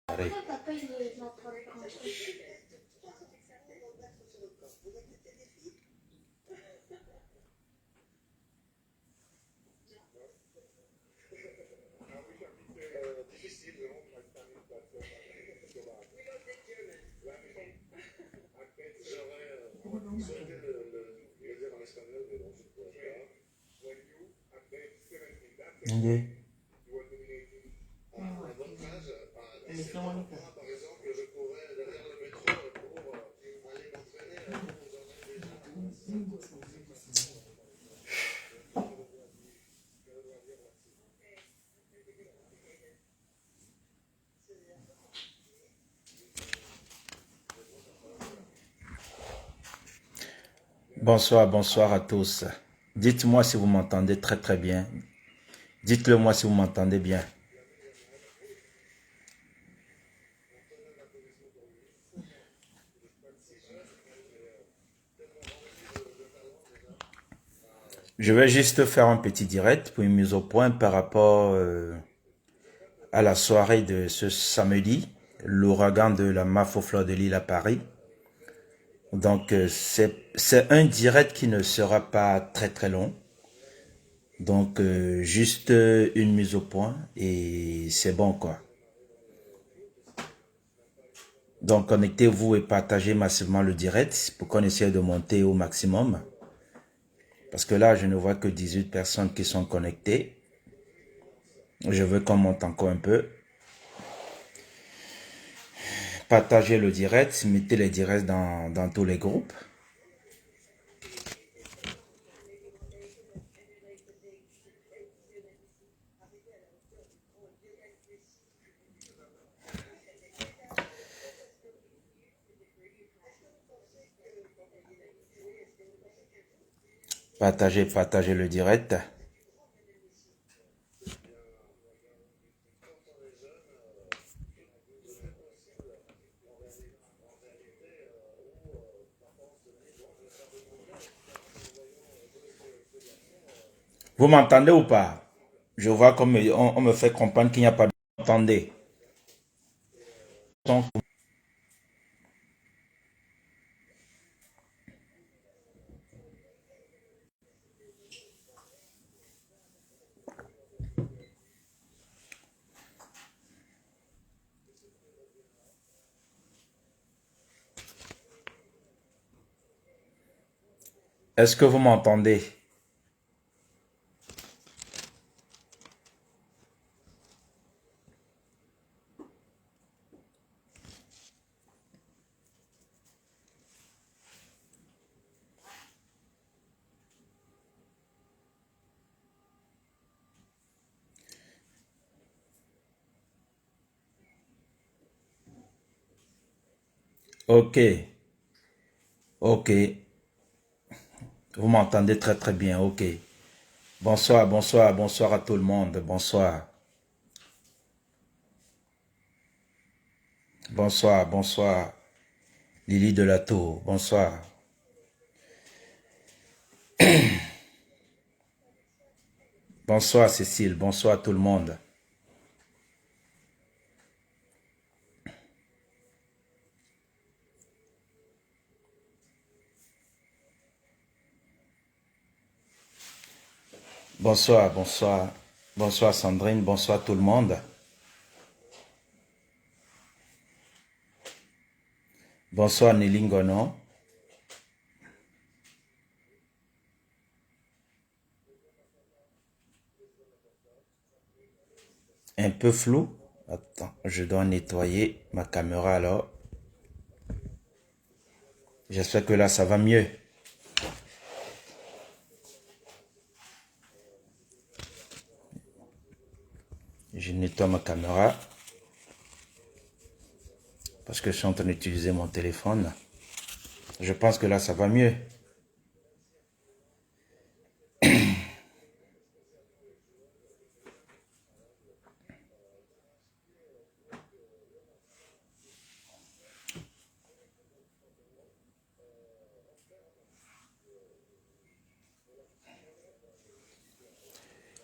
Arrête. Ok. Bonsoir, bonsoir à tous. Dites-moi si vous m'entendez très très bien. Dites-le moi si vous m'entendez bien. Je vais juste faire un petit direct pour une mise au point par rapport à la soirée de ce samedi, l'ouragan de la MAF au fleur de l'île à Paris. Donc c'est un direct qui ne sera pas très très long. Donc juste une mise au point et c'est bon quoi. Donc connectez-vous et partagez massivement le direct pour qu'on essaie de monter au maximum. Parce que là, je ne vois que 18 personnes qui sont connectées. Je veux qu'on monte encore un peu. Partagez le direct, mettez les directs dans tous les groupes. Partagez le direct. Vous m'entendez ou pas? Je vois comme on me fait comprendre qu'il n'y a pas de... Entendez. Donc, est-ce que vous m'entendez? Ok. Ok. Vous m'entendez très très bien. Ok. Bonsoir, bonsoir, bonsoir à tout le monde. Bonsoir. Bonsoir, bonsoir. Lily de la Tour. Bonsoir. Bonsoir Cécile. Bonsoir tout le monde. Bonsoir, bonsoir. Bonsoir Sandrine. Bonsoir tout le monde. Bonsoir Nilingono. Un peu flou. Attends, je dois nettoyer ma caméra alors. J'espère que là ça va mieux. Je nettoie ma caméra parce que je suis en train d'utiliser mon téléphone. Je pense que là ça va mieux.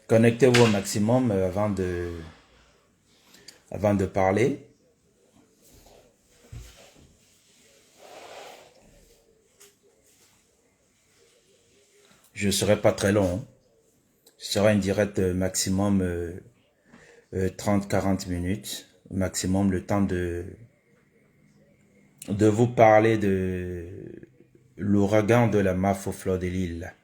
Connectez-vous au maximum avant de parler. Je ne serai pas très long. Hein. Ce sera une direct maximum 30-40 minutes. Maximum le temps de vous parler de l'ouragan de la MAF au fleur de l'île.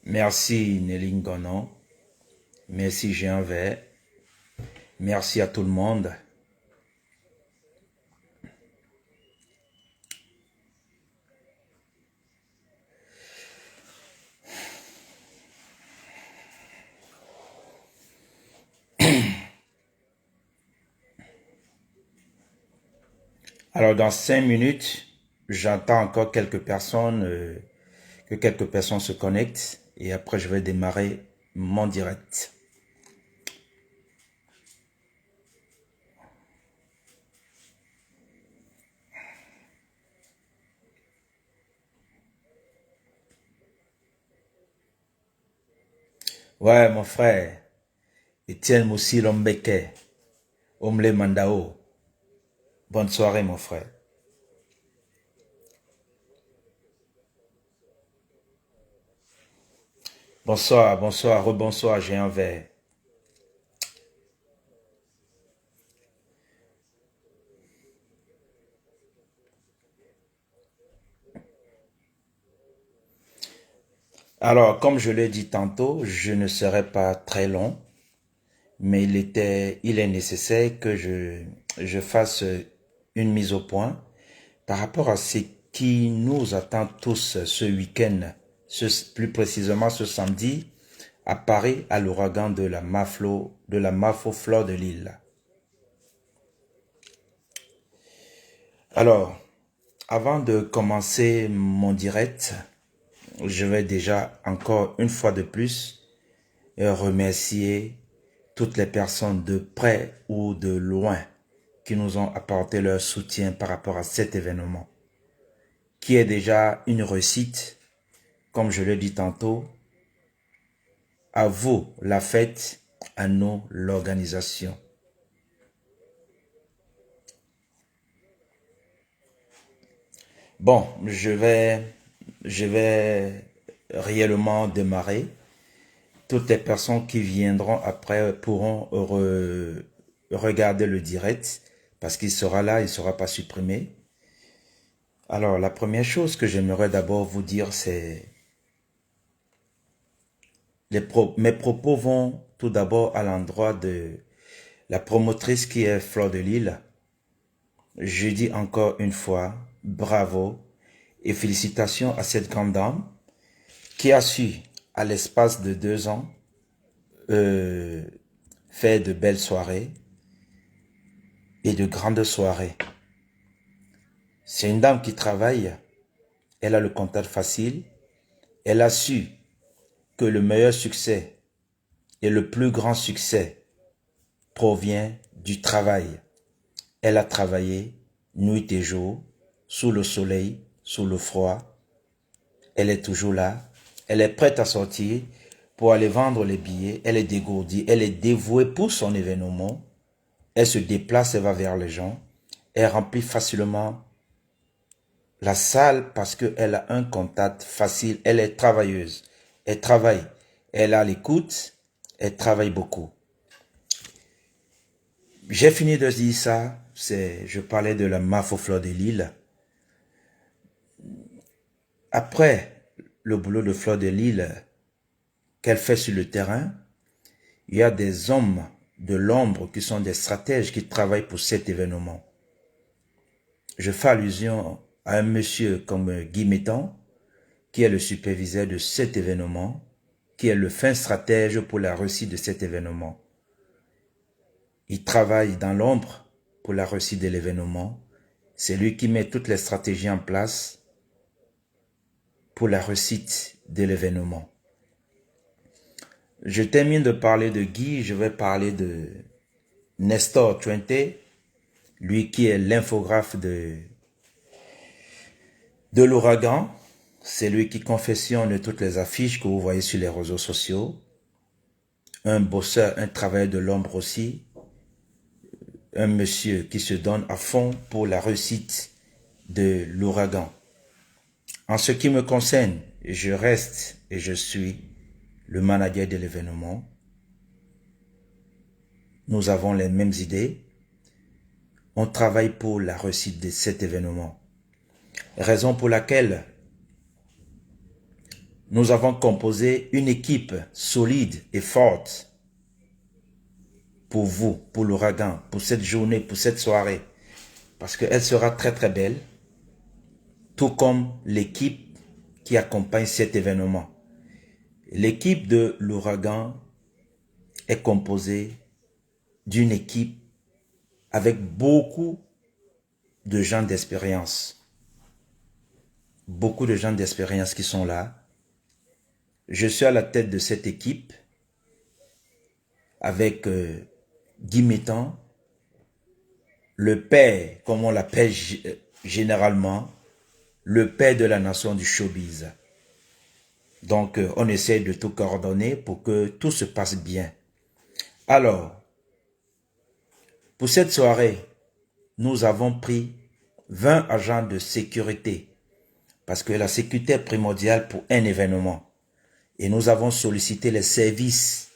Merci Nélingonon. Merci Jean Vert. Merci à tout le monde. Alors dans 5 minutes, j'entends encore quelques personnes, que quelques personnes se connectent et après je vais démarrer mon direct. Ouais mon frère, Etienne Moussi Lombeke, Omle Mandao. Bonne soirée mon frère. Bonsoir, bonsoir, rebonsoir, j'ai un verre. Alors, comme je l'ai dit tantôt, je ne serai pas très long, mais il est nécessaire que je fasse une mise au point par rapport à ce qui nous attend tous ce week-end, plus précisément ce samedi, à Paris, à l'ouragan de la MAF fleur de l'île. Alors, avant de commencer mon direct, je vais déjà encore une fois de plus remercier toutes les personnes de près ou de loin qui nous ont apporté leur soutien par rapport à cet événement, qui est déjà une réussite, comme je l'ai dit tantôt. À vous la fête, à nous l'organisation. Bon, je vais réellement démarrer. Toutes les personnes qui viendront après pourront regarder le direct parce qu'il sera là, il ne sera pas supprimé. Alors, la première chose que j'aimerais d'abord vous dire, c'est mes propos vont tout d'abord à l'endroit de la promotrice qui est Fleur de Lille. Je dis encore une fois, bravo et félicitations à cette grande dame qui a su, à l'espace de 2 ans, faire de belles soirées et de grandes soirées. C'est une dame qui travaille, elle a le contact facile, elle a su que le meilleur succès et le plus grand succès provient du travail. Elle a travaillé nuit et jour, sous le soleil, sous le froid. Elle est toujours là, elle est prête à sortir pour aller vendre les billets, elle est dégourdie, elle est dévouée pour son événement. Elle se déplace, elle va vers les gens, elle remplit facilement la salle parce qu'elle a un contact facile, elle est travailleuse, elle travaille, elle a l'écoute, elle travaille beaucoup. J'ai fini de dire ça, je parlais de la MAF au fleur de l'île. Après le boulot de Fleur de Lille qu'elle fait sur le terrain, il y a des hommes de l'ombre qui sont des stratèges qui travaillent pour cet événement. Je fais allusion à un monsieur comme Guy Mettan, qui est le superviseur de cet événement, qui est le fin stratège pour la réussite de cet événement. Il travaille dans l'ombre pour la réussite de l'événement. C'est lui qui met toutes les stratégies en place pour la réussite de l'événement. Je termine de parler de Guy, je vais parler de Nestor Twente, lui qui est l'infographe de l'ouragan. C'est lui qui confectionne toutes les affiches que vous voyez sur les réseaux sociaux. Un bosseur, un travailleur de l'ombre aussi. Un monsieur qui se donne à fond pour la réussite de l'ouragan. En ce qui me concerne, je reste et je suis le manager de l'événement. Nous avons les mêmes idées. On travaille pour la réussite de cet événement. Raison pour laquelle nous avons composé une équipe solide et forte pour vous, pour l'ouragan, pour cette journée, pour cette soirée. Parce qu'elle sera très très belle, tout comme l'équipe qui accompagne cet événement. L'équipe de l'ouragan est composée d'une équipe avec beaucoup de gens d'expérience. Beaucoup de gens d'expérience qui sont là. Je suis à la tête de cette équipe avec Guy Mettan, le père, comme on l'appelle généralement, le père de la nation du showbiz. Donc, on essaie de tout coordonner pour que tout se passe bien. Alors, pour cette soirée, nous avons pris 20 agents de sécurité parce que la sécurité est primordiale pour un événement. Et nous avons sollicité les services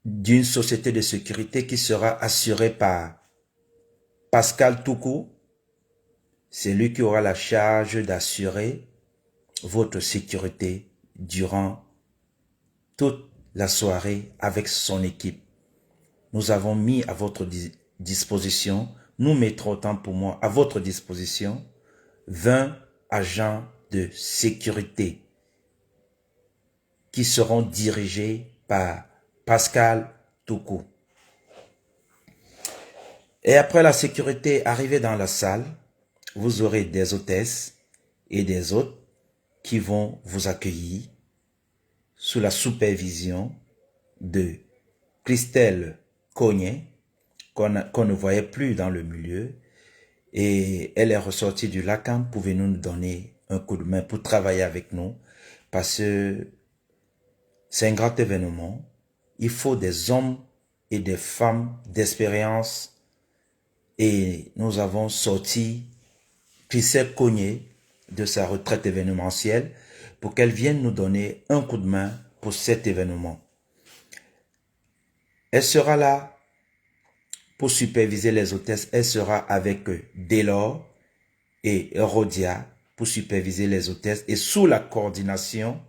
d'une société de sécurité qui sera assurée par Pascal Toukou. C'est lui qui aura la charge d'assurer votre sécurité durant toute la soirée avec son équipe. Nous avons mis à votre disposition, nous mettrons autant pour moi à votre disposition 20 agents de sécurité qui seront dirigés par Pascal Toukou. Et après la sécurité, arrivée dans la salle, vous aurez des hôtesses et des hôtes qui vont vous accueillir sous la supervision de Christelle Cognet, qu'on ne voyait plus dans le milieu. Et elle est ressortie du Lacan. Pouvez-nous nous donner un coup de main pour travailler avec nous? Parce que c'est un grand événement. Il faut des hommes et des femmes d'expérience. Et nous avons sorti Christelle Cognet de sa retraite événementielle pour qu'elle vienne nous donner un coup de main pour cet événement. Elle sera là pour superviser les hôtesses. Elle sera avec Delors et Rodia pour superviser les hôtesses et sous la coordination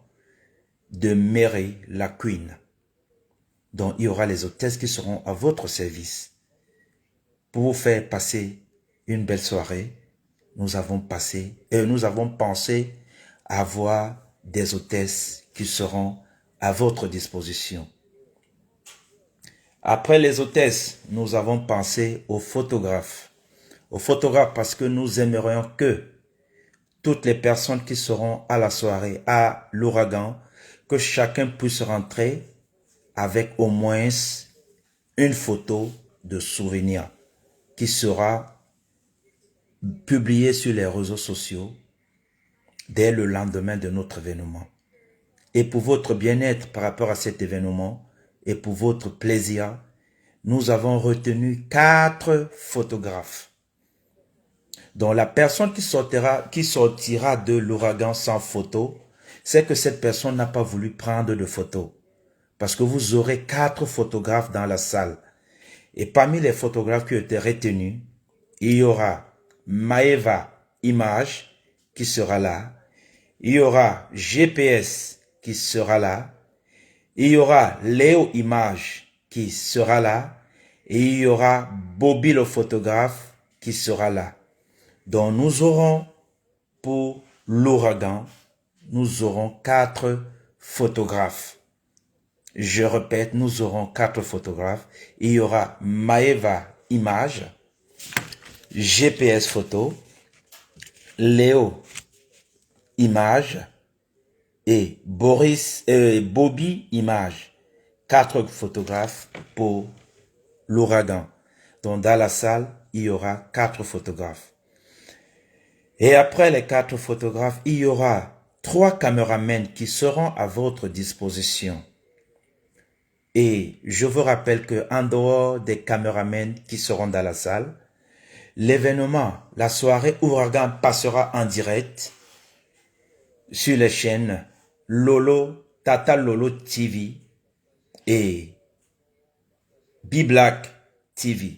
de Mary la Queen. Donc, il y aura les hôtesses qui seront à votre service pour vous faire passer une belle soirée. Nous avons pensé avoir des hôtesses qui seront à votre disposition. Après les hôtesses, nous avons pensé aux photographes. Aux photographes parce que nous aimerions que toutes les personnes qui seront à la soirée, à l'ouragan, que chacun puisse rentrer avec au moins une photo de souvenir qui sera publiée sur les réseaux sociaux dès le lendemain de notre événement. Et pour votre bien-être par rapport à cet événement et pour votre plaisir, nous avons retenu 4 photographes. Donc la personne qui sortira de l'ouragan sans photo, c'est que cette personne n'a pas voulu prendre de photos. Parce que vous aurez 4 photographes dans la salle. Et parmi les photographes qui ont été retenus, il y aura Maeva Image qui sera là. Il y aura GPS qui sera là. Il y aura Léo Image qui sera là. Et il y aura Bobby le photographe qui sera là. Donc nous aurons pour l'ouragan, nous aurons 4 photographes. Je répète, nous aurons 4 photographes. Il y aura Maeva Image, GPS Photo, Léo Image et Bobby Image. 4 photographes pour l'ouragan. Donc dans la salle, il y aura 4 photographes. Et après les 4 photographes, il y aura 3 caméramens qui seront à votre disposition. Et je vous rappelle que en dehors des caméramens qui seront dans la salle, l'événement, la soirée Ouragan passera en direct sur les chaînes Lolo, Tata Lolo TV et B-Black TV.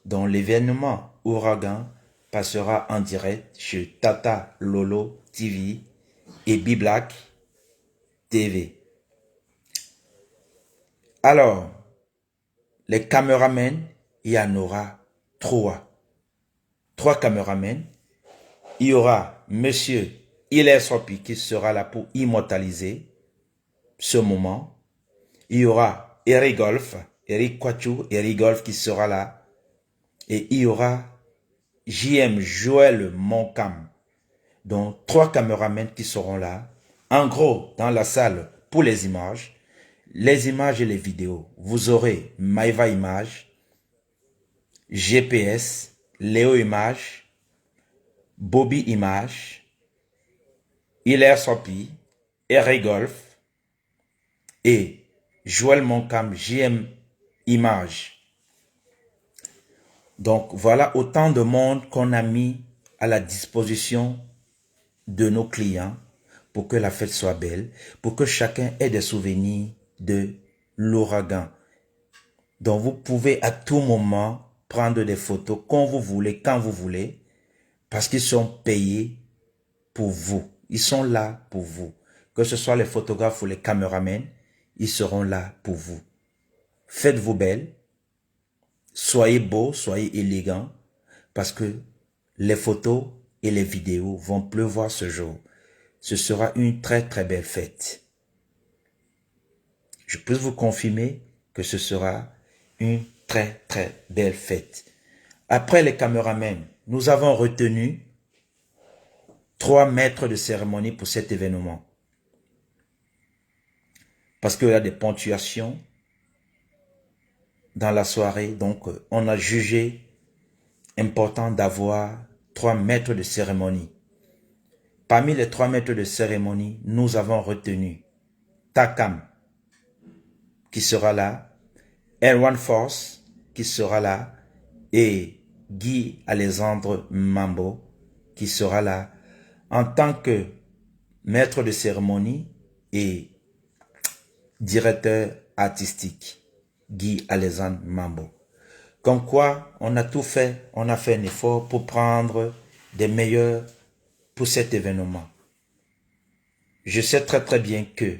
Donc l'événement Ouragan passera en direct chez Tata Lolo TV et B-Black TV. Alors, les caméramens, il y en aura 3. 3 caméramens. Il y aura Monsieur Hilaire Sopi qui sera là pour immortaliser ce moment. Il y aura Eric Golf, Eric Quachou, Eric Golf qui sera là. Et il y aura JM Joël Moncam. Donc 3 caméramens qui seront là. En gros, dans la salle pour les images et les vidéos. Vous aurez Maïva Image, GPS, Léo Image, Bobby Image, Hilaire Sopi, Eric Golf et Joël Moncam JM Image. Donc voilà autant de monde qu'on a mis à la disposition de nos clients pour que la fête soit belle, pour que chacun ait des souvenirs de l'ouragan. Donc vous pouvez à tout moment prendre des photos quand vous voulez, parce qu'ils sont payés pour vous. Ils sont là pour vous. Que ce soit les photographes ou les caméramens, ils seront là pour vous. Faites-vous belle, soyez beau, soyez élégant, parce que les photos et les vidéos vont pleuvoir ce jour. Ce sera une très très belle fête. Je peux vous confirmer que ce sera une très très belle fête. Après les caméramens, nous avons retenu 3 maîtres de cérémonie pour cet événement. Parce qu'il y a des ponctuations dans la soirée, donc on a jugé important d'avoir 3 maîtres de cérémonie. Parmi les 3 maîtres de cérémonie, nous avons retenu Takam, qui sera là, Erwan Force, qui sera là, et Guy Alexandre Mambo, qui sera là, en tant que maître de cérémonie et directeur artistique, Guy Alexandre Mambo. Comme quoi, on a tout fait, on a fait un effort pour prendre des meilleurs pour cet événement. Je sais très très bien que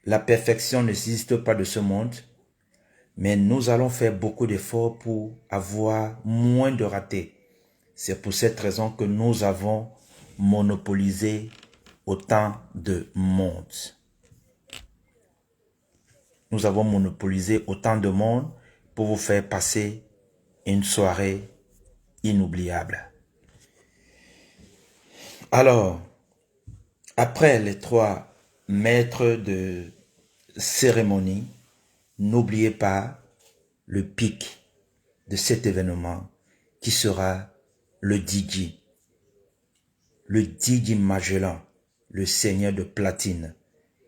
la perfection n'existe pas de ce monde, mais nous allons faire beaucoup d'efforts pour avoir moins de ratés. C'est pour cette raison que nous avons monopolisé autant de monde. Nous avons monopolisé autant de monde pour vous faire passer une soirée inoubliable. Alors, après les 3 maîtres de cérémonie, n'oubliez pas le pic de cet événement qui sera le DJ. Le DJ Magellan, le seigneur de platine,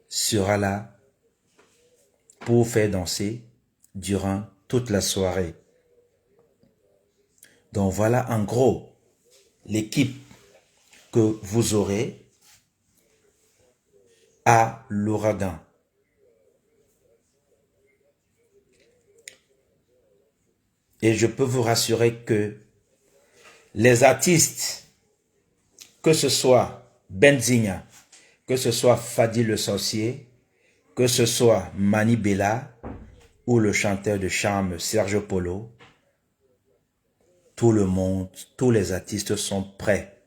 sera là pour faire danser durant toute la soirée. Donc voilà en gros l'équipe que vous aurez à l'ouragan. Et je peux vous rassurer que les artistes, que ce soit Benzinia, que ce soit Fadi le sorcier, que ce soit Mani Bella ou le chanteur de charme Sergio Polo, tout le monde, tous les artistes sont prêts.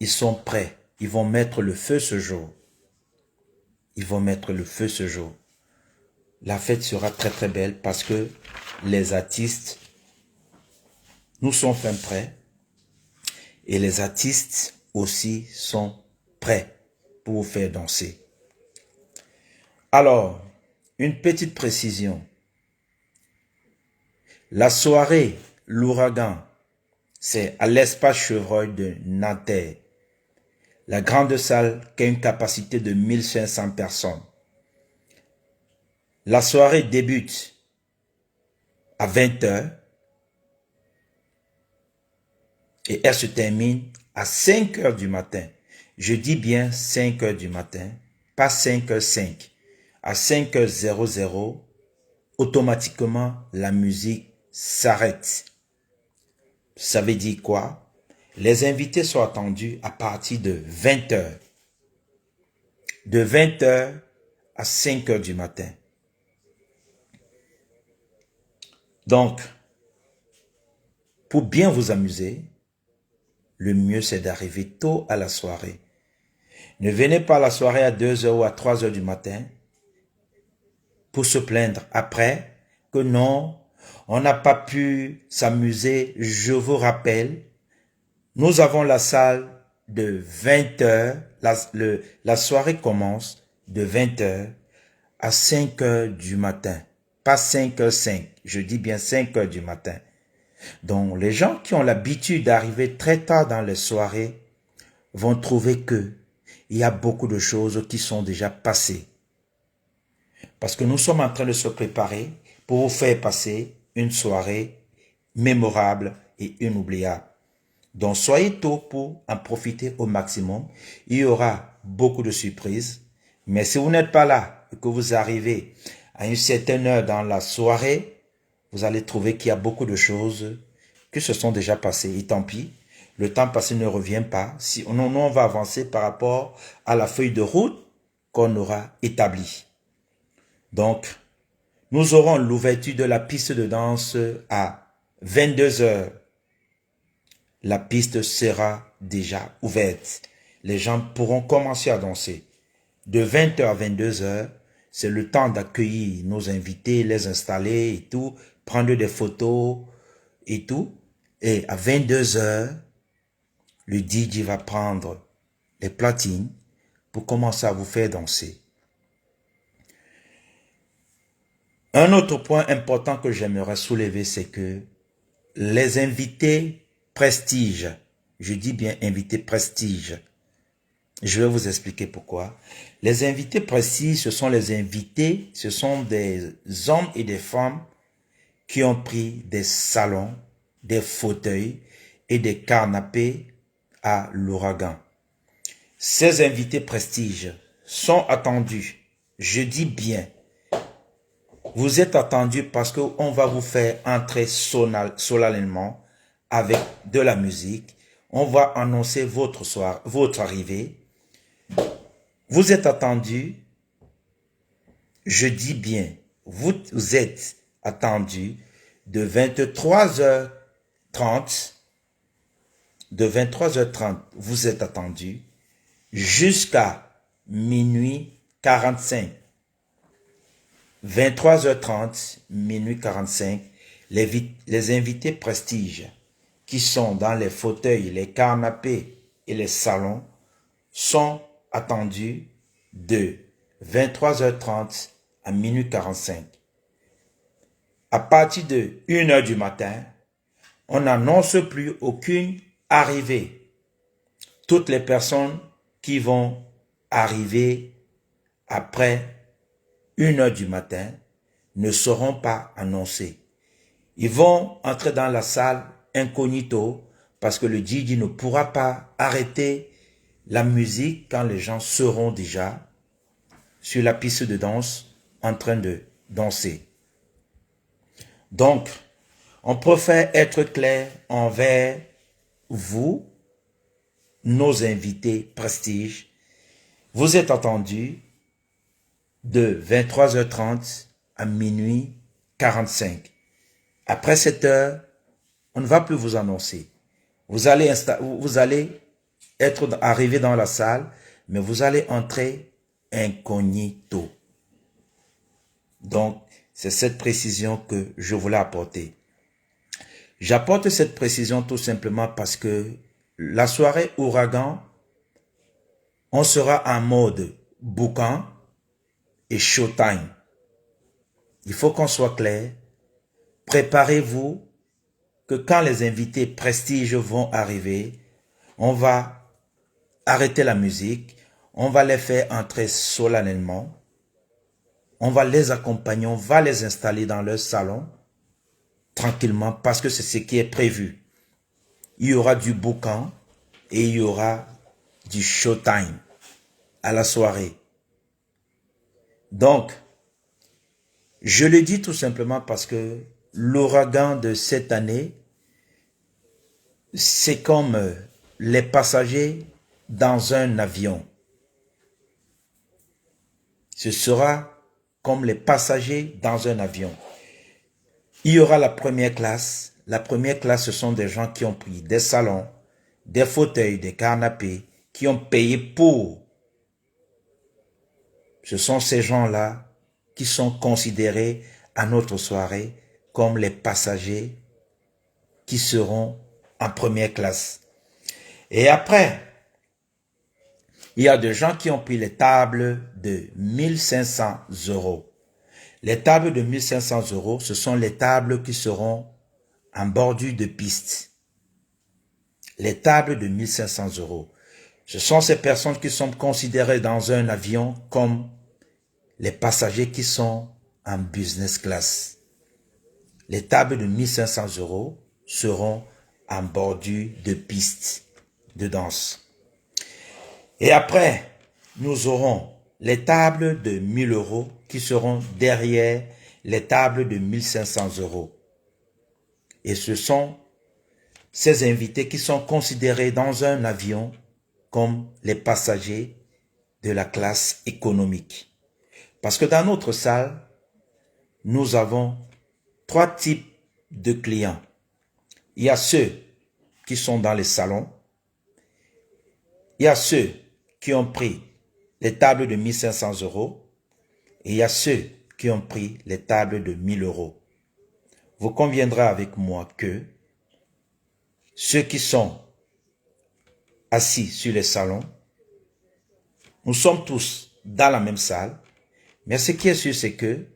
Ils sont prêts. Ils vont mettre le feu ce jour. Ils vont mettre le feu ce jour. La fête sera très très belle parce que les artistes nous sont fin prêts et les artistes aussi sont prêts pour vous faire danser. Alors, une petite précision. La soirée, l'ouragan, C'est à l'espace Chevreuil de Nanterre. La grande salle qui a une capacité de 1500 personnes. La soirée débute à 20 h et elle se termine à 5 h du matin. Je dis bien 5 h du matin, pas 5 h 05. À 5 h 00, automatiquement, la musique s'arrête. Ça veut dire quoi? Les invités sont attendus à partir de 20 h. De 20 h à 5 h du matin. Donc, pour bien vous amuser, le mieux c'est d'arriver tôt à la soirée. Ne venez pas à la soirée à 2 h ou à 3 h du matin pour se plaindre après que non, on n'a pas pu s'amuser. Je vous rappelle, nous avons la salle de 20 h. La soirée commence de 20 h à 5 h du matin. Pas 5 h 05. Je dis bien 5 h du matin. Donc, les gens qui ont l'habitude d'arriver très tard dans les soirées vont trouver que il y a beaucoup de choses qui sont déjà passées. Parce que nous sommes en train de se préparer pour vous faire passer une soirée mémorable et inoubliable. Donc, soyez tôt pour en profiter au maximum. Il y aura beaucoup de surprises. Mais si vous n'êtes pas là et que vous arrivez à une certaine heure dans la soirée, vous allez trouver qu'il y a beaucoup de choses qui se sont déjà passées. Et tant pis, le temps passé ne revient pas. Si nous, on va avancer par rapport à la feuille de route qu'on aura établie. Donc, nous aurons l'ouverture de la piste de danse à 22 h. La piste sera déjà ouverte. Les gens pourront commencer à danser. De 20 h à 22 h, c'est le temps d'accueillir nos invités, les installer et tout, prendre des photos et tout. Et à 22 h, le DJ va prendre les platines pour commencer à vous faire danser. Un autre point important que j'aimerais soulever, c'est que les invités prestige, je dis bien invités prestige, je vais vous expliquer pourquoi. Les invités prestige, ce sont les invités, ce sont des hommes et des femmes qui ont pris des salons, des fauteuils et des canapés à l'ouragan. Ces invités prestige sont attendus, je dis bien, vous êtes attendus parce qu'on va vous faire entrer solennellement avec de la musique. On va annoncer votre arrivée. Vous êtes attendus, je dis bien, vous êtes attendus de 23h30, vous êtes attendus jusqu'à minuit 45. 23h30, minuit 45, les invités prestige qui sont dans les fauteuils, les canapés et les salons sont attendus de 23h30 à minuit 45. À partir de 1 h du matin, on n'annonce plus aucune arrivée. Toutes les personnes qui vont arriver après 1 h du matin ne seront pas annoncés. Ils vont entrer dans la salle incognito parce que le DJ ne pourra pas arrêter la musique quand les gens seront déjà sur la piste de danse en train de danser. Donc, on préfère être clair envers vous, nos invités prestige. Vous êtes attendus de 23h30 à minuit 45. Après cette heure, on ne va plus vous annoncer. Vous allez être arrivé dans la salle, mais vous allez entrer incognito. Donc, c'est cette précision que je voulais apporter. J'apporte cette précision tout simplement parce que la soirée ouragan, on sera en mode boucan et showtime. Il faut qu'on soit clair. Préparez-vous que quand les invités prestiges vont arriver, on va arrêter la musique, on va les faire entrer solennellement, on va les accompagner, on va les installer dans leur salon, tranquillement, parce que c'est ce qui est prévu. Il y aura du boucan et il y aura du showtime à la soirée. Donc, je le dis tout simplement parce que l'ouragan de cette année, c'est comme les passagers dans un avion. Ce sera comme les passagers dans un avion. Il y aura la première classe. La première classe, ce sont des gens qui ont pris des salons, des fauteuils, des canapés, qui ont payé pour. Ce sont ces gens-là qui sont considérés à notre soirée comme les passagers qui seront en première classe. Et après, il y a des gens qui ont pris les tables de 1500 euros. Les tables de 1500 euros, ce sont les tables qui seront en bordure de piste. Les tables de 1500 euros. Ce sont ces personnes qui sont considérées dans un avion comme les passagers qui sont en business class. Les tables de 1500 euros seront en bordure de piste de danse. Et après, nous aurons les tables de 1000 euros qui seront derrière les tables de 1500 euros. Et ce sont ces invités qui sont considérés dans un avion comme les passagers de la classe économique. Parce que dans notre salle, nous avons 3 types de clients. Il y a ceux qui sont dans les salons. Il y a ceux qui ont pris les tables de 1500 euros. Et il y a ceux qui ont pris les tables de 1000 euros. Vous conviendrez avec moi que ceux qui sont assis sur les salons, nous sommes tous dans la même salle. Mais ce qui est sûr, c'est que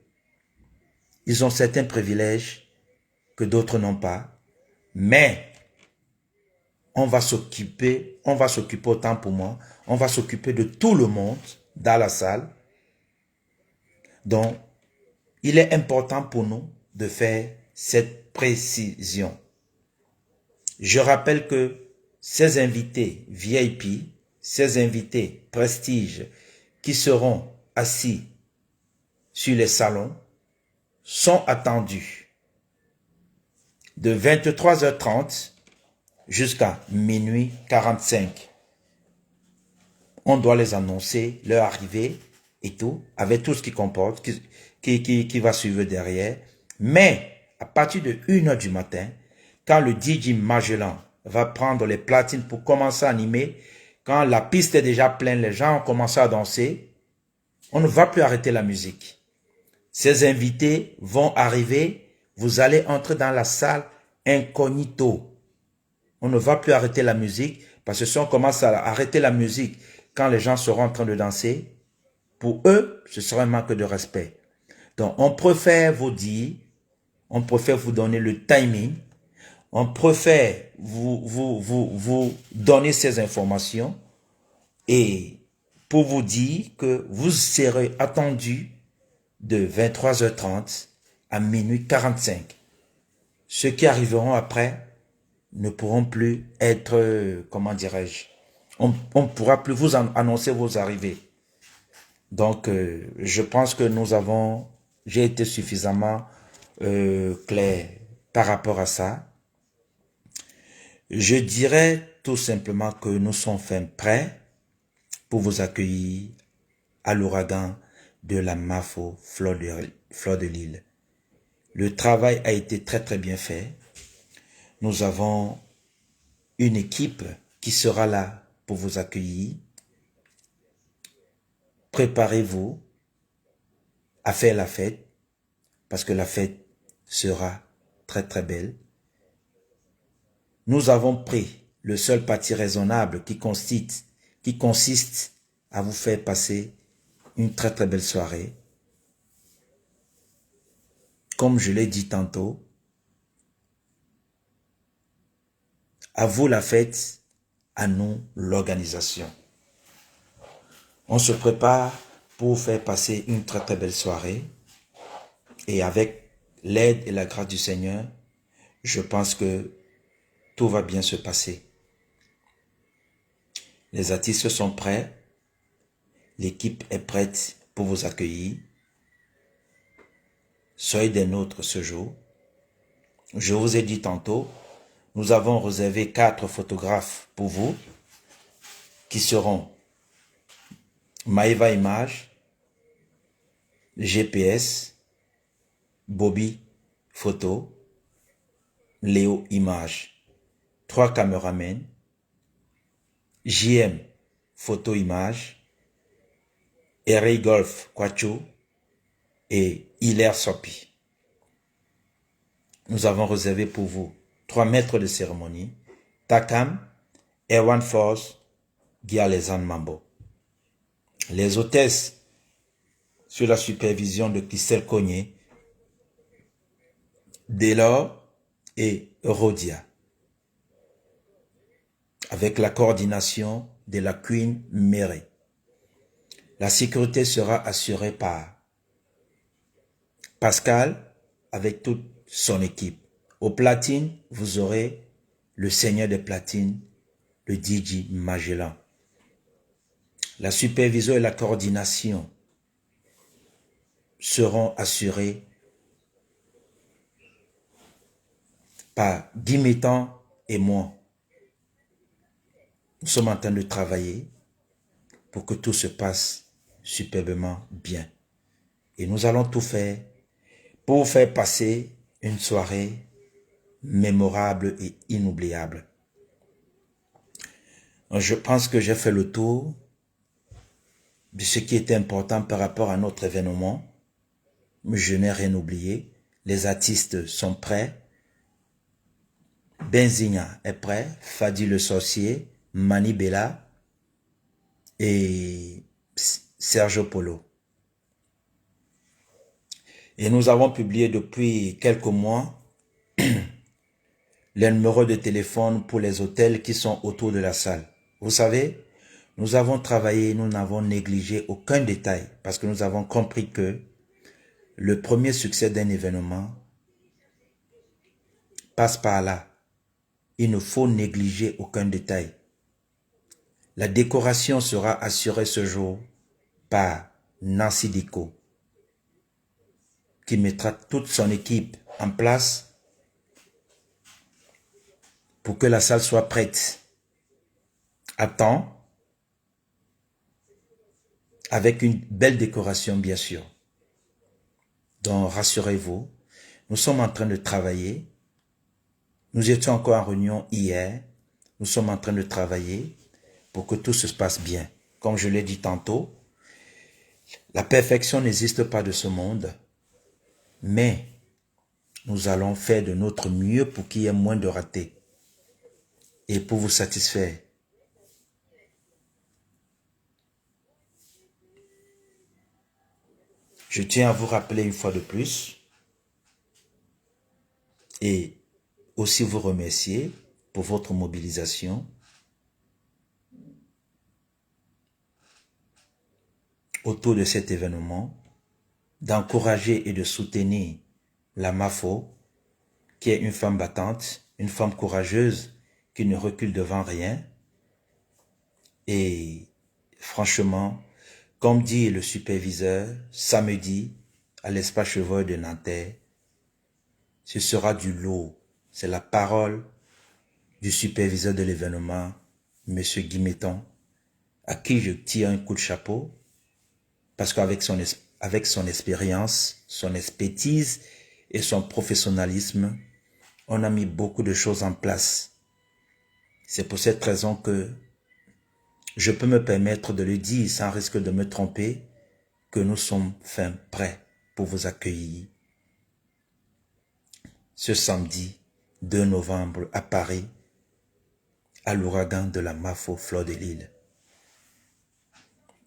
ils ont certains privilèges que d'autres n'ont pas. Mais on va s'occuper autant pour moi, on va s'occuper de tout le monde dans la salle. Donc, il est important pour nous de faire cette précision. Je rappelle que ces invités VIP, ces invités prestige qui seront assis sur les salons sont attendus de 23h30 jusqu'à minuit 45. On doit les annoncer, leur arrivée et tout, avec tout ce qui comporte, qui va suivre derrière. Mais à partir de 1h du matin, quand le DJ Magellan va prendre les platines pour commencer à animer, quand la piste est déjà pleine, les gens ont commencé à danser, on ne va plus arrêter la musique. Ces invités vont arriver, vous allez entrer dans la salle incognito. On ne va plus arrêter la musique, parce que si on commence à arrêter la musique quand les gens seront en train de danser, pour eux, ce sera un manque de respect. Donc, on préfère vous dire, on préfère vous donner le timing, on préfère vous donner ces informations et pour vous dire que vous serez attendu de 23h30 à minuit 45. Ceux qui arriveront après ne pourront plus être, comment dirais-je, on ne pourra plus vous annoncer vos arrivées. Donc, je pense que j'ai été suffisamment clair par rapport à ça. Je dirais tout simplement que nous sommes fin prêts pour vous accueillir à l'ouragan de la MAFO Fleur de Lille. Le travail a été très très bien fait. Nous avons une équipe qui sera là pour vous accueillir. Préparez-vous à faire la fête parce que la fête sera très très belle. Nous avons pris le seul parti raisonnable qui consiste à vous faire passer une très très belle soirée. Comme je l'ai dit tantôt, À vous la fête, à nous l'organisation. On se prépare pour faire passer une très très belle soirée. Et avec l'aide et la grâce du Seigneur, je pense que tout va bien se passer. Les artistes sont prêts. L'équipe est prête pour vous accueillir. Soyez des nôtres ce jour. Je vous ai dit tantôt, nous avons réservé 4 photographes pour vous qui seront Maïva Image, GPS, Bobby Photo, Léo Image, 3 caméramens, JM Photo Image, Eric Golf Kwacho et Hilaire Sopi. Nous avons réservé pour vous 3 maîtres de cérémonie, Takam, Erwan Force, Guialezan Mambo. Les hôtesses sur la supervision de Christelle Cogné, Delors et Rodia, avec la coordination de la Queen Mary. La sécurité sera assurée par Pascal avec toute son équipe. Au platine, vous aurez le seigneur des platines, le DJ Magellan. La supervision et la coordination seront assurées par Guimétan et moi. Nous sommes en train de travailler pour que tout se passe superbement bien. Et nous allons tout faire pour faire passer une soirée mémorable et inoubliable. Je pense que j'ai fait le tour de ce qui était important par rapport à notre événement. Je n'ai rien oublié. Les artistes sont prêts. Benzina est prêt. Fadi le sorcier, Mani Bella et Sergio Polo. Et nous avons publié depuis quelques mois les numéros de téléphone pour les hôtels qui sont autour de la salle. Vous savez, nous avons travaillé, nous n'avons négligé aucun détail parce que nous avons compris que le premier succès d'un événement passe par là. Il ne faut négliger aucun détail. La décoration sera assurée ce jour par Nancy Dico, qui mettra toute son équipe en place pour que la salle soit prête à temps, avec une belle décoration bien sûr. Donc rassurez-vous, nous sommes en train de travailler. Nous étions encore en réunion hier. Nous sommes en train de travailler pour que tout se passe bien. Comme je l'ai dit tantôt, la perfection n'existe pas de ce monde, mais nous allons faire de notre mieux pour qu'il y ait moins de ratés et pour vous satisfaire. Je tiens à vous rappeler une fois de plus et aussi vous remercier pour votre mobilisation autour de cet événement, d'encourager et de soutenir la Mafo, qui est une femme battante, une femme courageuse, qui ne recule devant rien. Et franchement, comme dit le superviseur, samedi, à l'espace Chevaux de Nanterre, ce sera du lourd. C'est la parole du superviseur de l'événement, M. Guimétan, à qui je tire un coup de chapeau, parce qu'avec son expérience, son expertise et son professionnalisme, on a mis beaucoup de choses en place. C'est pour cette raison que je peux me permettre de le dire sans risque de me tromper, que nous sommes fin prêts pour vous accueillir ce samedi 2 novembre à Paris, à l'ouragan de la Mafo Fleur de Lille.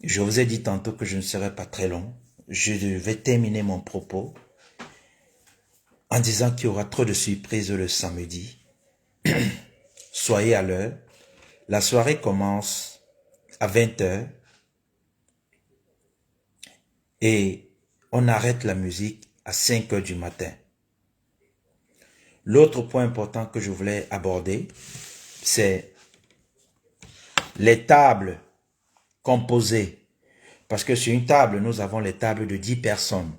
Je vous ai dit tantôt que je ne serai pas très long. Je vais terminer mon propos en disant qu'il y aura trop de surprises le samedi. soyez à l'heure. La soirée commence à 20 h et on arrête la musique à 5 h du matin. L'autre point important que je voulais aborder, c'est les tables composées. Parce que sur une table, nous avons les tables de 10 personnes.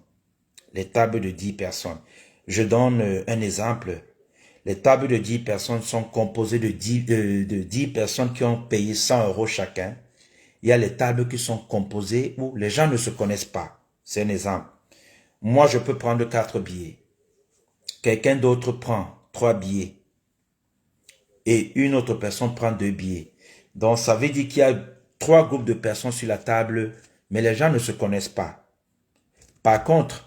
Les tables de 10 personnes. Je donne un exemple. Les tables de 10 personnes sont composées de 10 personnes qui ont payé 100 € chacun. Il y a les tables qui sont composées où les gens ne se connaissent pas. C'est un exemple. Moi, je peux prendre 4 billets. Quelqu'un d'autre prend 3 billets. Et une autre personne prend 2 billets. Donc, ça veut dire qu'il y a 3 groupes de personnes sur la table, mais les gens ne se connaissent pas. Par contre,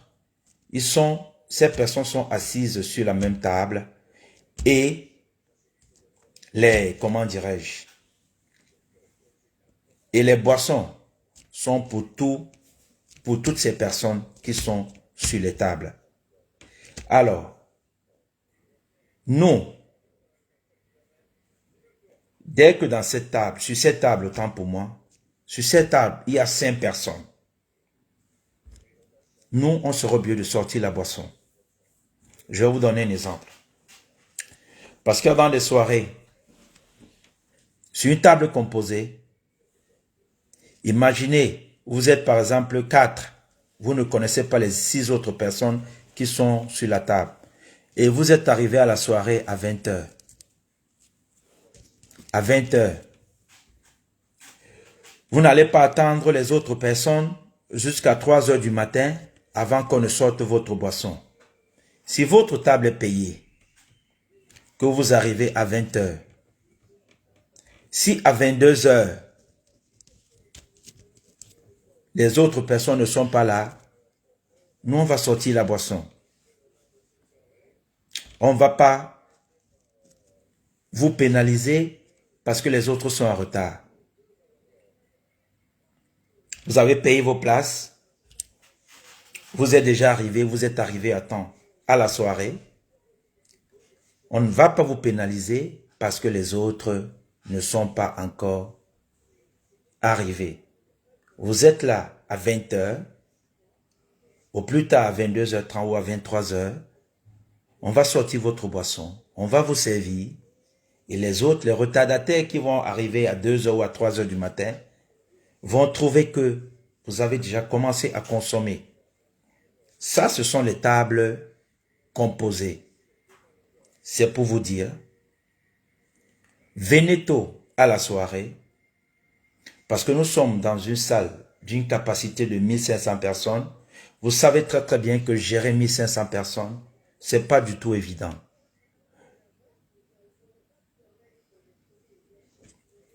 ces personnes sont assises sur la même table et comment dirais-je, et les boissons sont pour toutes ces personnes qui sont sur les tables. Alors, nous, dès que sur cette table, autant pour moi, sur cette table, il y a 5 personnes. Nous, on sera obligé de sortir la boisson. Je vais vous donner un exemple. Parce que dans des soirées, sur une table composée, imaginez, vous êtes par exemple 4, vous ne connaissez pas les 6 autres personnes qui sont sur la table. Et vous êtes arrivé à la soirée à 20 h. À 20 h. Vous n'allez pas attendre les autres personnes jusqu'à 3 h du matin avant qu'on ne sorte votre boisson. Si votre table est payée, que vous arrivez à 20 h, si à 22 h, les autres personnes ne sont pas là, nous on va sortir la boisson. On ne va pas vous pénaliser parce que les autres sont en retard. Vous avez payé vos places, vous êtes déjà arrivé, vous êtes arrivé à temps à la soirée. On ne va pas vous pénaliser parce que les autres ne sont pas encore arrivés. Vous êtes là à 20 h, au plus tard à 22 h 30 ou à 23 h, on va sortir votre boisson, on va vous servir, et les autres, les retardataires qui vont arriver à 2 h ou à 3 h du matin, vont trouver que vous avez déjà commencé à consommer. Ça, ce sont les tables composées. C'est pour vous dire, venez tôt à la soirée, parce que nous sommes dans une salle d'une capacité de 1500 personnes. Vous savez très très bien que gérer 1500 personnes, c'est pas du tout évident.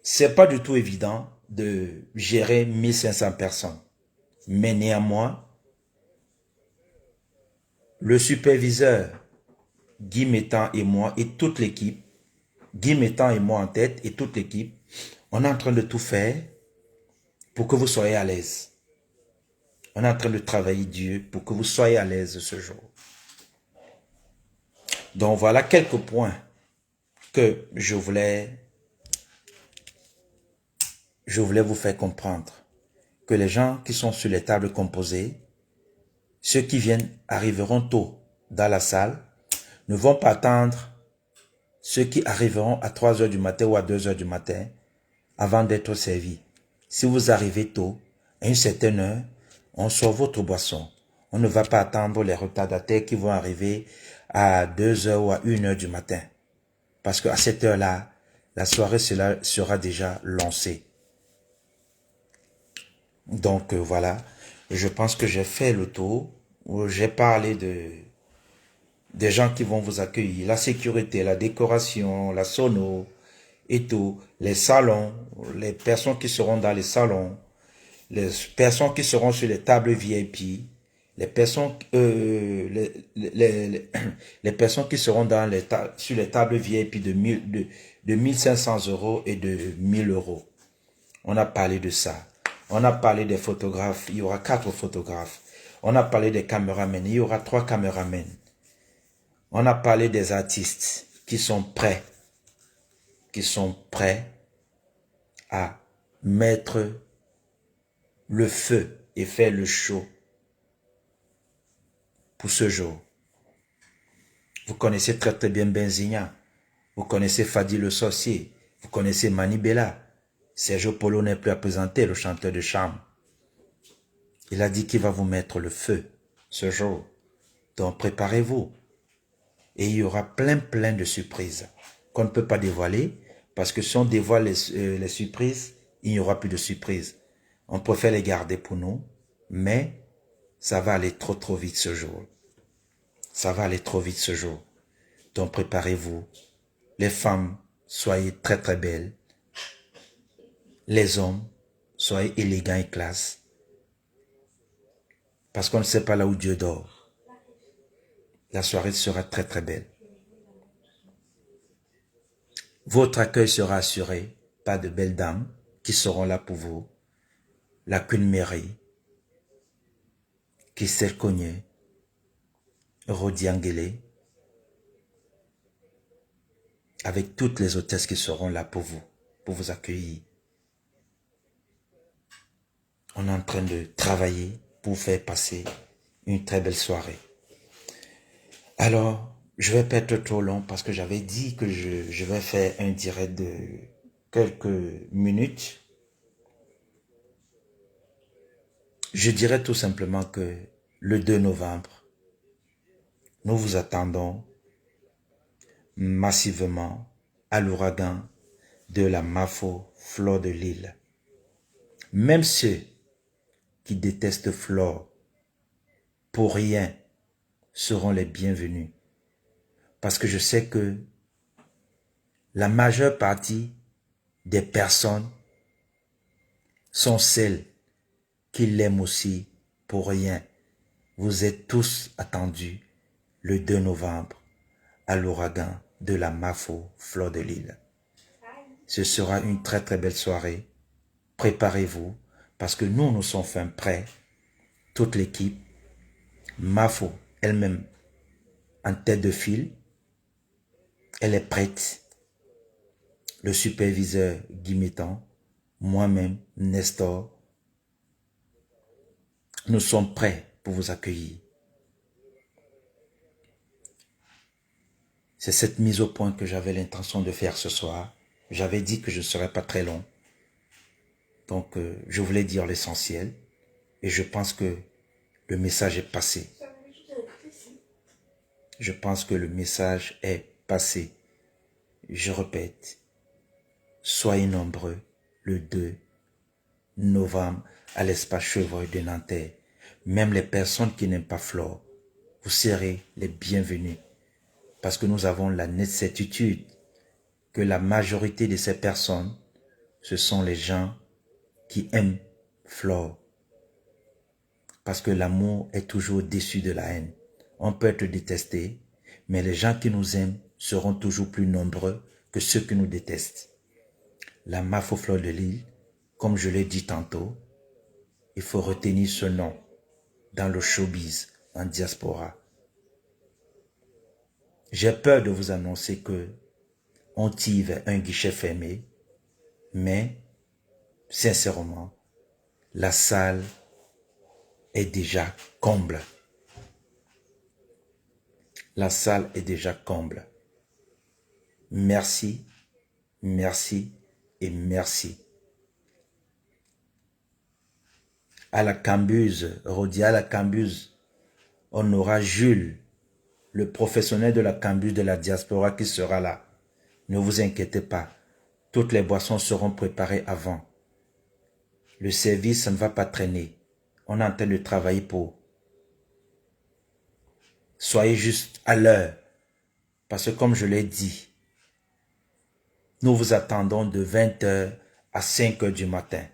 C'est pas du tout évident de gérer 1500 personnes. Mais néanmoins, le superviseur, Guy Mettan et moi et toute l'équipe, Guy Mettan et moi en tête et toute l'équipe, on est en train de tout faire pour que vous soyez à l'aise. On est en train de travailler Dieu pour que vous soyez à l'aise ce jour. Donc voilà quelques points que je voulais vous faire comprendre. Que les gens qui sont sur les tables composées, ceux qui viennent arriveront tôt dans la salle, ne vont pas attendre ceux qui arriveront à 3 h du matin ou à 2 h du matin avant d'être servis. Si vous arrivez tôt, à une certaine heure, on sort votre boisson. On ne va pas attendre les retardataires qui vont arriver à 2 h ou à 1 h du matin. Parce qu'à cette heure-là, la soirée sera déjà lancée. Donc voilà, je pense que j'ai fait le tour. J'ai parlé des gens qui vont vous accueillir, la sécurité, la décoration, la sono et tout, les salons, les personnes qui seront dans les salons, les personnes qui seront sur les tables VIP, les personnes, les personnes qui seront sur les tables VIP de 1500 € et de 1000 €. On a parlé de ça. On a parlé des photographes, il y aura 4 photographes. On a parlé des caméramens, il y aura 3 caméramens. On a parlé des artistes qui sont prêts. qui sont prêts à mettre le feu et faire le show pour ce jour. Vous connaissez très très bien Benzinia, vous connaissez Fadi le sorcier, vous connaissez Manibela. Sergio Polo n'est plus à présenter, le chanteur de charme. Il a dit qu'il va vous mettre le feu ce jour. Donc préparez-vous. Et il y aura plein de surprises qu'on ne peut pas dévoiler, parce que si on dévoile les surprises, il n'y aura plus de surprises. On préfère les garder pour nous, mais ça va aller trop vite ce jour. Ça va aller trop vite ce jour. Donc préparez-vous. Les femmes, soyez très très belles. Les hommes, soyez élégants et classe. Parce qu'on ne sait pas là où Dieu dort. La soirée sera très très belle. Votre accueil sera assuré par de belles dames qui seront là pour vous. La Queen Mary, Kissel Cogné, Rodi Anguele, avec toutes les hôtesses qui seront là pour vous accueillir. On est en train de travailler pour faire passer une très belle soirée. Alors, je vais pas être trop long parce que j'avais dit que je vais faire un direct de quelques minutes. Je dirais tout simplement que le 2 novembre, nous vous attendons massivement à l'ouragan de la Mafo Fleur de Lille. Même ceux qui détestent Flore, pour rien, seront les bienvenus. Parce que je sais que la majeure partie des personnes sont celles qui l'aiment aussi pour rien. Vous êtes tous attendus le 2 novembre à l'ouragan de la Mafo Fleur de Lille. Ce sera une très très belle soirée. Préparez-vous parce que nous sommes fin prêts. Toute l'équipe, Mafo elle-même en tête de file, elle est prête. Le superviseur Guy Mettan, moi-même, Nestor, nous sommes prêts pour vous accueillir. C'est cette mise au point que j'avais l'intention de faire ce soir. J'avais dit que je ne serais pas très long. Donc, je voulais dire l'essentiel. Et je pense que le message est passé. Je pense que le message est passé. Je répète, soyez nombreux le 2 novembre à l'espace Chevreuil de Nanterre. Même les personnes qui n'aiment pas Flore, vous serez les bienvenus. Parce que nous avons la nette certitude que la majorité de ces personnes, ce sont les gens qui aiment Flore. Parce que l'amour est toujours déçu de la haine. On peut être détesté, mais les gens qui nous aiment seront toujours plus nombreux que ceux qui nous détestent. La Mafo Fleur de Lille, comme je l'ai dit tantôt, il faut retenir ce nom dans le showbiz, en diaspora. J'ai peur de vous annoncer que on tire vers un guichet fermé, mais sincèrement, la salle est déjà comble. La salle est déjà comble. Merci, merci et merci. À la Cambuse, Rodi à la Cambuse, on aura Jules, le professionnel de la Cambuse de la diaspora qui sera là. Ne vous inquiétez pas, toutes les boissons seront préparées avant. Le service ne va pas traîner. On est en train de travailler pour. Soyez juste à l'heure, parce que comme je l'ai dit, nous vous attendons de 20 h à 5 h du matin.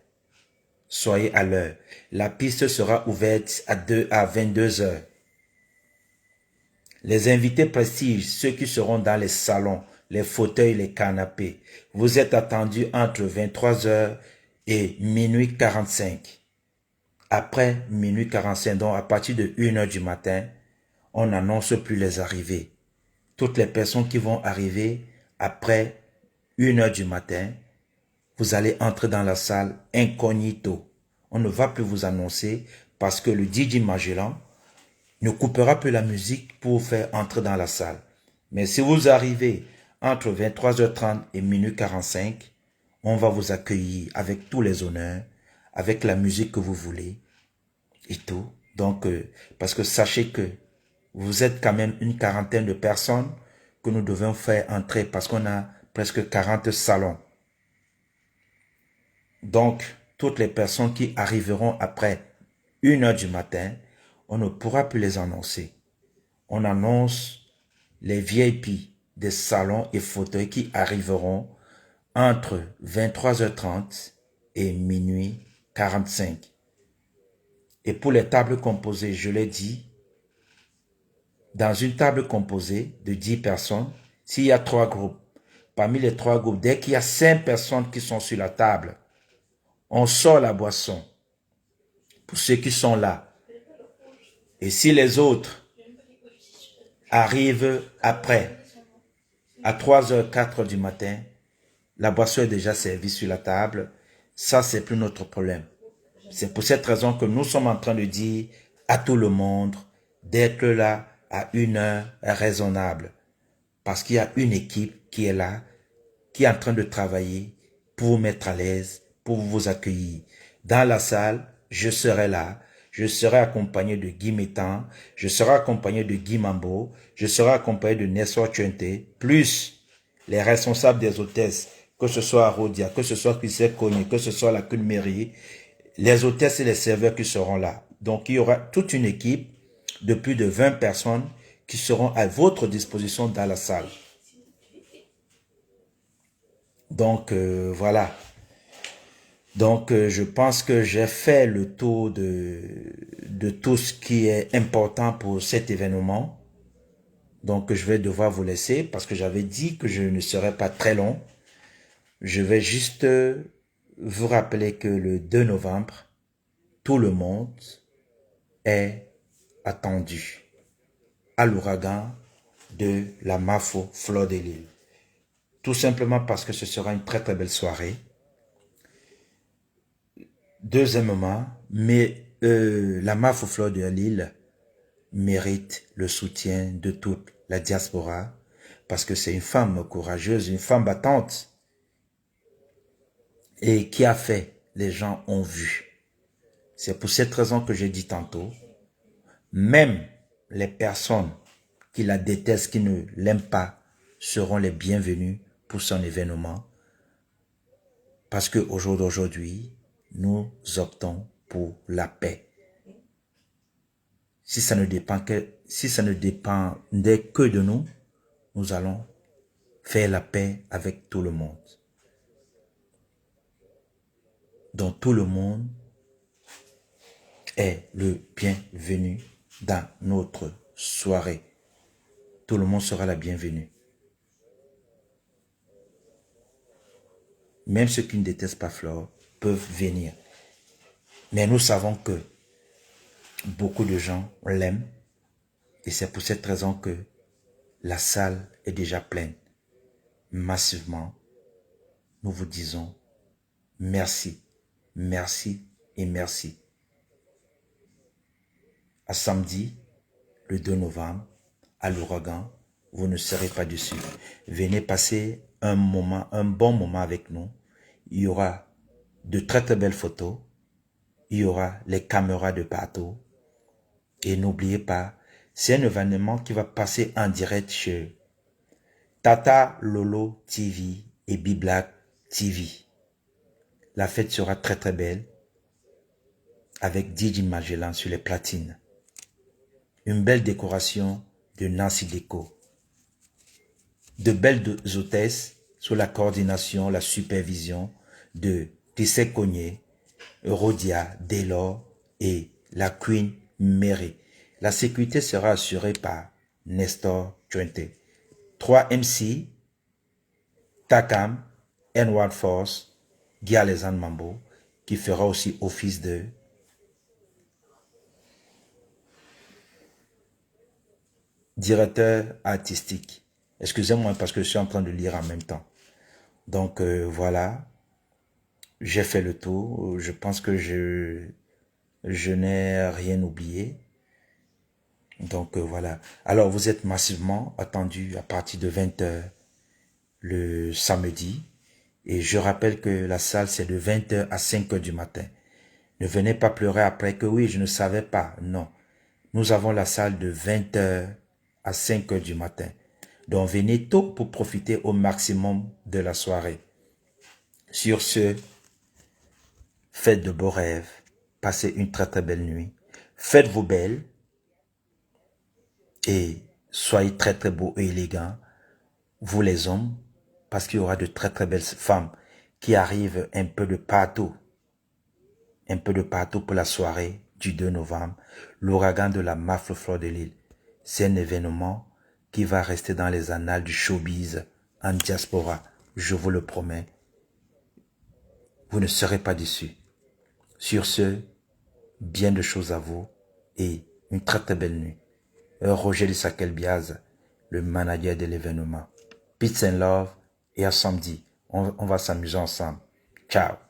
Soyez à l'heure. La piste sera ouverte à 22 h. Les invités prestige, ceux qui seront dans les salons, les fauteuils, les canapés, vous êtes attendus entre 23 h et minuit 45. Après minuit 45, donc à partir de 1 h du matin, on n'annonce plus les arrivées. Toutes les personnes qui vont arriver après 1 heure du matin, vous allez entrer dans la salle incognito. On ne va plus vous annoncer parce que le DJ Magellan ne coupera plus la musique pour vous faire entrer dans la salle. Mais si vous arrivez entre 23h30 et minuit 45, on va vous accueillir avec tous les honneurs, avec la musique que vous voulez et tout. Donc, parce que sachez que vous êtes quand même une quarantaine de personnes que nous devons faire entrer parce qu'on a presque 40 salons. Donc, toutes les personnes qui arriveront après 1 heure du matin, on ne pourra plus les annoncer. On annonce les VIP des salons et fauteuils qui arriveront entre 23h30 et minuit 45. Et pour les tables composées, je l'ai dit, dans une table composée de 10 personnes, s'il y a 3 groupes, parmi les 3 groupes, dès qu'il y a 5 personnes qui sont sur la table, on sort la boisson pour ceux qui sont là. Et si les autres arrivent après, à 3h, 4h du matin, la boisson est déjà servie sur la table, ça c'est plus notre problème. C'est pour cette raison que nous sommes en train de dire à tout le monde d'être là à 1 heure raisonnable. Parce qu'il y a une équipe qui est là, qui est en train de travailler pour vous mettre à l'aise, pour vous accueillir. Dans la salle, je serai là. Je serai accompagné de Guy Métan, je serai accompagné de Guy Mambo, je serai accompagné de Nessor Tchente, plus les responsables des hôtesses, que ce soit à Rodia, que ce soit Christelle Cogné, que ce soit la Cune Mairie, les hôtesses et les serveurs qui seront là. Donc, il y aura toute une équipe de plus de 20 personnes qui seront à votre disposition dans la salle. Donc, voilà. Donc, je pense que j'ai fait le tour de tout ce qui est important pour cet événement. Donc, je vais devoir vous laisser parce que j'avais dit que je ne serais pas très long. Je vais juste vous rappeler que le 2 novembre, tout le monde est attendu à l'ouragan de la Mafo Fleur de Lille. Tout simplement parce que ce sera une très très belle soirée. Deuxièmement, la Mafo Fleur de Lille mérite le soutien de toute la diaspora parce que c'est une femme courageuse, une femme battante et qui a fait, les gens ont vu. C'est pour cette raison que j'ai dit tantôt, même les personnes qui la détestent, qui ne l'aiment pas, seront les bienvenus pour son événement. Parce qu'au jour d'aujourd'hui, nous optons pour la paix. Si ça ne dépendait que de nous, nous allons faire la paix avec tout le monde. Donc tout le monde est le bienvenu dans notre soirée. Tout le monde sera la bienvenue. Même ceux qui ne détestent pas Flore peuvent venir. Mais nous savons que beaucoup de gens l'aiment. Et c'est pour cette raison que la salle est déjà pleine. Massivement, nous vous disons merci, merci et merci. À samedi, le 2 novembre, à l'ouragan, vous ne serez pas déçus. Venez passer un bon moment avec nous. Il y aura de très très belles photos. Il y aura les caméras de partout. Et n'oubliez pas, c'est un événement qui va passer en direct chez Tata Lolo TV et Biblack TV. La fête sera très très belle avec DJ Magellan sur les platines. Une belle décoration de Nancy Déco. De belles hôtesses sous la coordination, la supervision de Tissé Cogné, Rodia, Delors et la Queen Mary. La sécurité sera assurée par Nestor Tchente. 3 MC, Takam, N1 Force, Guy Alexandre Mambo, qui fera aussi office de directeur artistique. Excusez-moi parce que je suis en train de lire en même temps. Donc voilà, j'ai fait le tour. Je pense que je n'ai rien oublié. Donc voilà. Alors vous êtes massivement attendus à partir de 20 h le samedi. Et je rappelle que la salle c'est de 20 h à 5 h du matin. Ne venez pas pleurer après que oui, je ne savais pas. Non. Nous avons la salle de 20 h à 5 h du matin. Donc venez tôt pour profiter au maximum de la soirée. Sur ce, faites de beaux rêves. Passez une très très belle nuit. Faites-vous belle. Et soyez très très beaux et élégants. Vous les hommes. Parce qu'il y aura de très très belles femmes qui arrivent un peu de partout. Un peu de partout pour la soirée du 2 novembre. L'ouragan de la Mafle-Fleur de Lille. C'est un événement qui va rester dans les annales du showbiz en diaspora. Je vous le promets. Vous ne serez pas déçus. Sur ce, bien de choses à vous et une très très belle nuit. Roger Lissakel Biaz, le manager de l'événement. Peace and love et à samedi. On va s'amuser ensemble. Ciao.